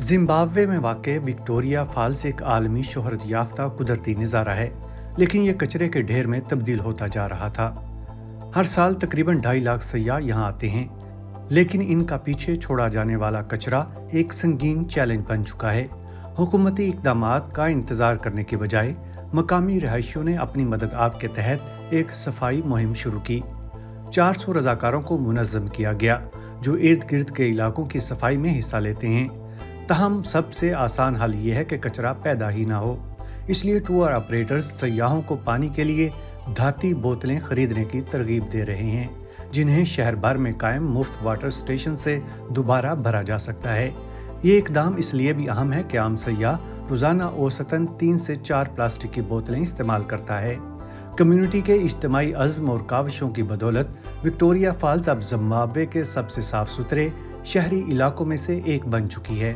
Zimbabwe में वाक़ Victoria false एक आलमी शोहरत याफ्ता कुदरती नज़ारा है, लेकिन ये कचरे के ढेर में तब्दील होता जा रहा था। हर साल तकरीबन 2.5 लाख सयाह यहाँ आते हैं, लेकिन इनका पीछे छोड़ा जाने वाला कचरा एक संगीन चैलेंज बन चुका है। हुकूमती इक़दामात का इंतज़ार करने के बजाय मकामी रहायशियों ने अपनी मदद आप के तहत एक सफाई मुहिम शुरू की। 400 रज़ाकारों को मुनज़्ज़म किया गया जो इर्द गिर्द के इलाकों की सफाई में हिस्सा लेते हैं। तहम सबसे आसान हल ये है कि कचरा पैदा ही ना हो, इसलिए टूर ऑपरेटर्स सयाहों को पानी के लिए धाती बोतलें खरीदने की तरगीब दे रहे हैं, जिन्हें शहर भर में कायम मुफ्त वाटर स्टेशन से दोबारा भरा जा सकता है। ये इकदाम इसलिए भी अहम है कि आम सयाह रोज़ाना औसतन 3 से 4 प्लास्टिक की बोतलें इस्तेमाल करता है। कम्युनिटी के इज्तिमाई अज़्म और काविशों की बदौलत विक्टोरिया फॉल्स अब जिम्बाब्वे के सबसे साफ सुथरे शहरी इलाकों में से एक बन चुकी है।